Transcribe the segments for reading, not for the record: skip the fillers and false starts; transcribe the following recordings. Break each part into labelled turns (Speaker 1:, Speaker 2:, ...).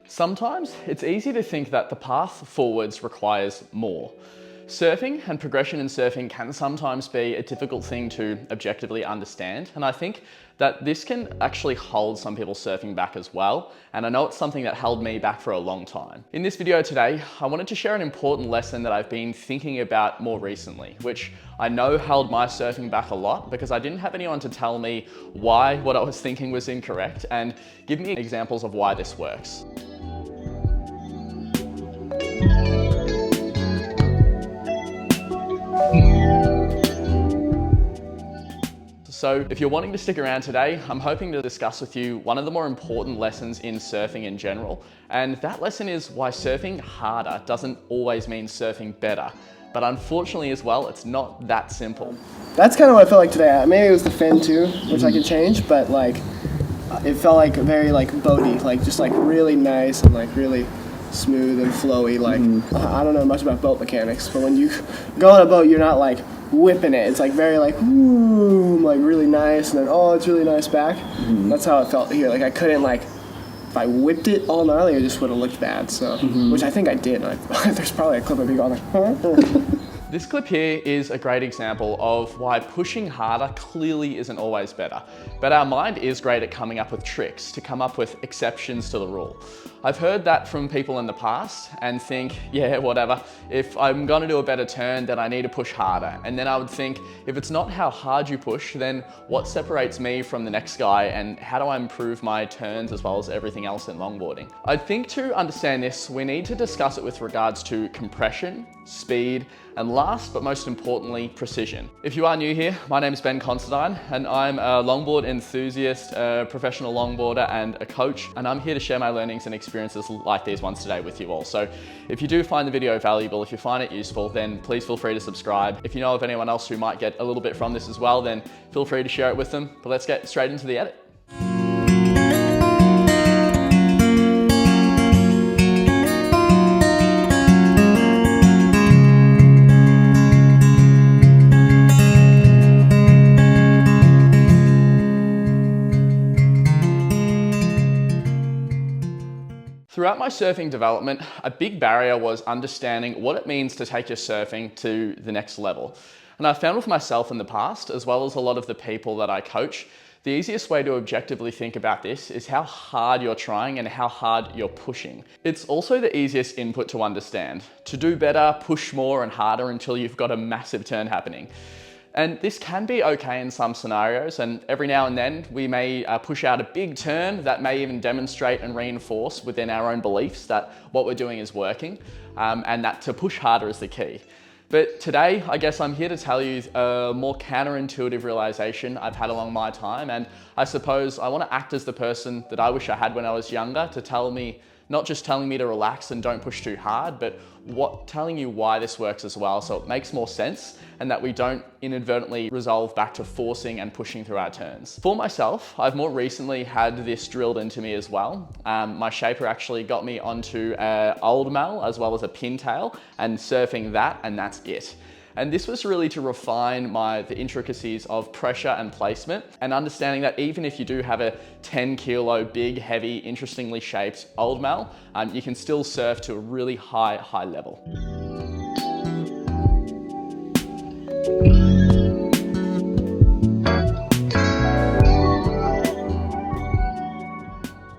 Speaker 1: Sometimes it's easy to think that the path forwards requires more. Surfing and progression in surfing can sometimes be a difficult thing to objectively understand, and I think that this can actually hold some people surfing back as well, and I know it's something that held me back for a long time. In this video today, I wanted to share an important lesson that I've been thinking about more recently, which I know held my surfing back a lot because I didn't have anyone to tell me why what I was thinking was incorrect and give me examples of why this works. So if you're wanting to stick around today, I'm hoping to discuss with you one of the more important lessons in surfing in general. And that lesson is why surfing harder doesn't always mean surfing better. But unfortunately as well, it's not that simple.
Speaker 2: That's kind of what I felt like today. Maybe it was the fin too, which I could change, but like it felt like very like boaty, like just like really nice and like really smooth and flowy. Like I don't know much about boat mechanics, but when you go on a boat, you're not like whipping it. It's like very like boom, like really nice, and then oh, it's really nice back. That's how it felt here. Like I couldn't like, if I whipped it all gnarly, it just would have looked bad. So, which I think I did. There's probably a clip of me going like, huh?
Speaker 1: This clip here is a great example of why pushing harder clearly isn't always better. But our mind is great at coming up with tricks to come up with exceptions to the rule. I've heard that from people in the past and think, yeah, whatever. If I'm gonna do a better turn, then I need to push harder. And then I would think, if it's not how hard you push, then what separates me from the next guy and how do I improve my turns as well as everything else in longboarding? I think to understand this, we need to discuss it with regards to compression, speed, and last but most importantly, precision. If you are new here, my name is Considine and I'm a longboard enthusiast, a professional longboarder and a coach, and I'm here to share my learnings and experiences like these ones today with you all. So if you do find the video valuable, if you find it useful, then please feel free to subscribe. If you know of anyone else who might get a little bit from this as well, then feel free to share it with them. But let's get straight into the edit. Throughout my surfing development, a big barrier was understanding what it means to take your surfing to the next level. And I found with myself in the past, as well as a lot of the people that I coach, the easiest way to objectively think about this is how hard you're trying and how hard you're pushing. It's also the easiest input to understand. To do better, push more and harder until you've got a massive turn happening. And this can be okay in some scenarios, and every now and then we may push out a big turn that may even demonstrate and reinforce within our own beliefs that what we're doing is working, and that to push harder is the key. But today, I guess I'm here to tell you a more counterintuitive realization I've had along my time, and I suppose I want to act as the person that I wish I had when I was younger to tell me, not just telling me to relax and don't push too hard, but telling you why this works as well, so it makes more sense and that we don't inadvertently resolve back to forcing and pushing through our turns. For myself, I've more recently had this drilled into me as well. My shaper actually got me onto an old mal as well as a pintail and surfing that, and that's it. And this was really to refine the intricacies of pressure and placement and understanding that even if you do have a 10 kilo, big, heavy, interestingly shaped old mal, you can still surf to a really high level.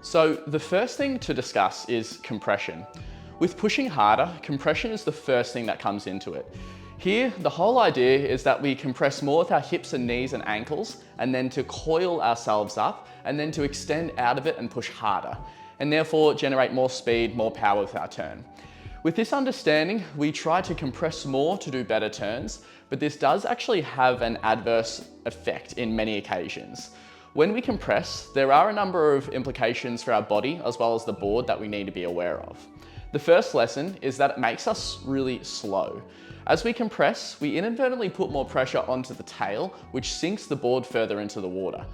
Speaker 1: So the first thing to discuss is compression. With pushing harder, compression is the first thing that comes into it. Here, the whole idea is that we compress more with our hips and knees and ankles, and then to coil ourselves up, and then to extend out of it and push harder, and therefore generate more speed, more power with our turn. With this understanding, we try to compress more to do better turns, but this does actually have an adverse effect in many occasions. When we compress, there are a number of implications for our body as well as the board that we need to be aware of. The first lesson is that it makes us really slow. As we compress, we inadvertently put more pressure onto the tail, which sinks the board further into the water.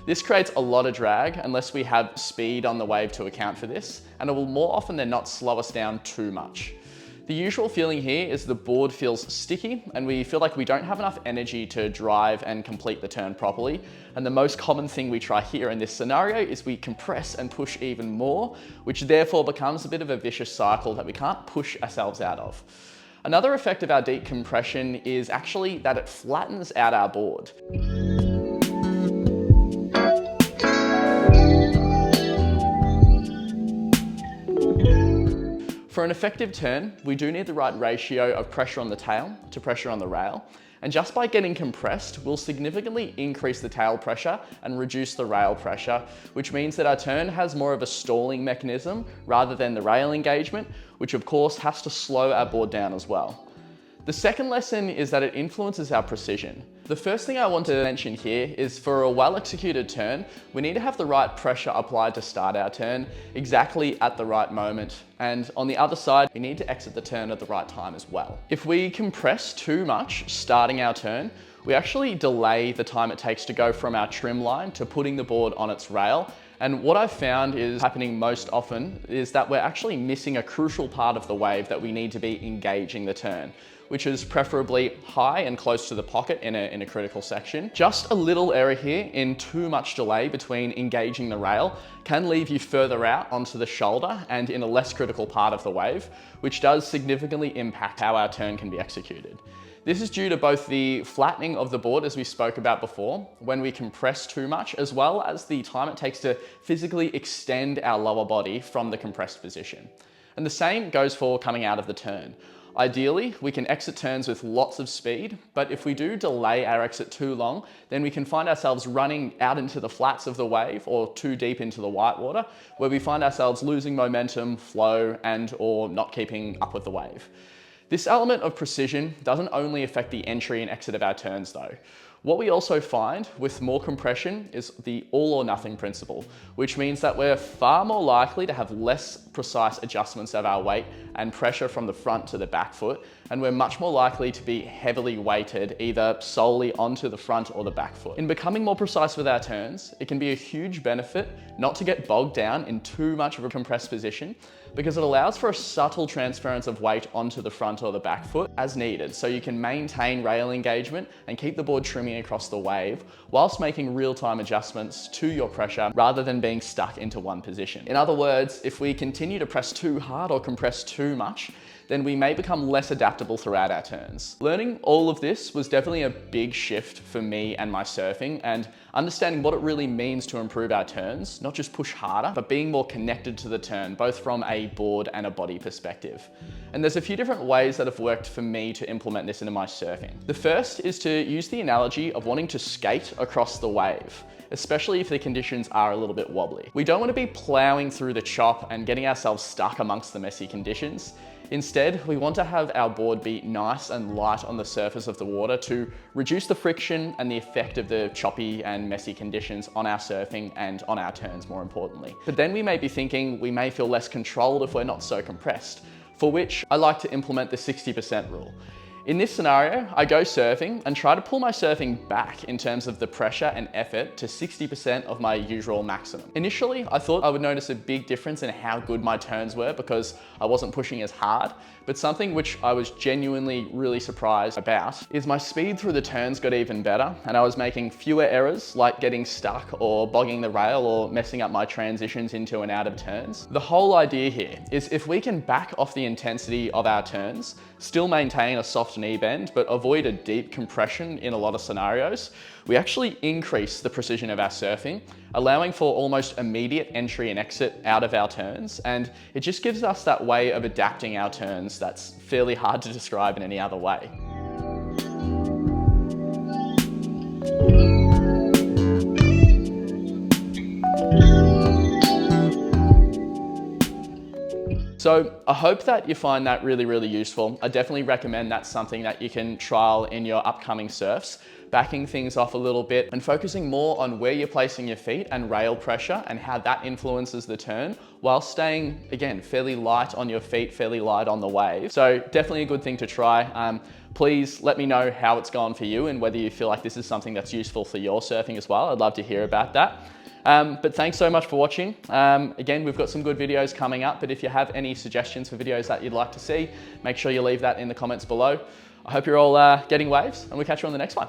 Speaker 1: This creates a lot of drag unless we have speed on the wave to account for this, and it will more often than not slow us down too much. The usual feeling here is the board feels sticky and we feel like we don't have enough energy to drive and complete the turn properly. And the most common thing we try here in this scenario is we compress and push even more, which therefore becomes a bit of a vicious cycle that we can't push ourselves out of. Another effect of our deep compression is actually that it flattens out our board. For an effective turn, we do need the right ratio of pressure on the tail to pressure on the rail. And just by getting compressed, we'll significantly increase the tail pressure and reduce the rail pressure, which means that our turn has more of a stalling mechanism rather than the rail engagement, which of course has to slow our board down as well. The second lesson is that it influences our precision. The first thing I want to mention here is for a well-executed turn, we need to have the right pressure applied to start our turn exactly at the right moment. And on the other side, we need to exit the turn at the right time as well. If we compress too much starting our turn, we actually delay the time it takes to go from our trim line to putting the board on its rail. And what I've found is happening most often is that we're actually missing a crucial part of the wave that we need to be engaging the turn, which is preferably high and close to the pocket in a critical section. Just a little error here in too much delay between engaging the rail can leave you further out onto the shoulder and in a less critical part of the wave, which does significantly impact how our turn can be executed. This is due to both the flattening of the board, as we spoke about before, when we compress too much, as well as the time it takes to physically extend our lower body from the compressed position. And the same goes for coming out of the turn. Ideally, we can exit turns with lots of speed, but if we do delay our exit too long, then we can find ourselves running out into the flats of the wave or too deep into the whitewater, where we find ourselves losing momentum, flow, or not keeping up with the wave. This element of precision doesn't only affect the entry and exit of our turns though. What we also find with more compression is the all or nothing principle, which means that we're far more likely to have less precise adjustments of our weight and pressure from the front to the back foot, and we're much more likely to be heavily weighted either solely onto the front or the back foot. In becoming more precise with our turns, it can be a huge benefit not to get bogged down in too much of a compressed position, because it allows for a subtle transference of weight onto the front or the back foot as needed, so you can maintain rail engagement and keep the board trimming across the wave whilst making real-time adjustments to your pressure rather than being stuck into one position. In other words, if we continue to press too hard or compress too much, then we may become less adaptable throughout our turns. Learning all of this was definitely a big shift for me and my surfing, and understanding what it really means to improve our turns, not just push harder, but being more connected to the turn, both from a board and a body perspective. And there's a few different ways that have worked for me to implement this into my surfing. The first is to use the analogy of wanting to skate across the wave, especially if the conditions are a little bit wobbly. We don't want to be plowing through the chop and getting ourselves stuck amongst the messy conditions. Instead, we want to have our board be nice and light on the surface of the water to reduce the friction and the effect of the choppy and messy conditions on our surfing and on our turns, more importantly. But then we may be thinking we may feel less controlled if we're not so compressed, for which I like to implement the 60% rule. In this scenario, I go surfing and try to pull my surfing back in terms of the pressure and effort to 60% of my usual maximum. Initially, I thought I would notice a big difference in how good my turns were because I wasn't pushing as hard, but something which I was genuinely really surprised about is my speed through the turns got even better, and I was making fewer errors like getting stuck or bogging the rail or messing up my transitions into and out of turns. The whole idea here is if we can back off the intensity of our turns, still maintain a soft knee bend, but avoid a deep compression in a lot of scenarios, we actually increase the precision of our surfing, allowing for almost immediate entry and exit out of our turns. And it just gives us that way of adapting our turns that's fairly hard to describe in any other way. So I hope that you find that really, really useful. I definitely recommend that's something that you can trial in your upcoming surfs. backing things off a little bit and focusing more on where you're placing your feet and rail pressure and how that influences the turn, while staying, again, fairly light on your feet, fairly light on the wave. So definitely a good thing to try. Please let me know how it's gone for you and whether you feel like this is something that's useful for your surfing as well. I'd love to hear about that. But thanks so much for watching. Again, we've got some good videos coming up, but if you have any suggestions for videos that you'd like to see, make sure you leave that in the comments below. I hope you're all getting waves, and we'll catch you on the next one.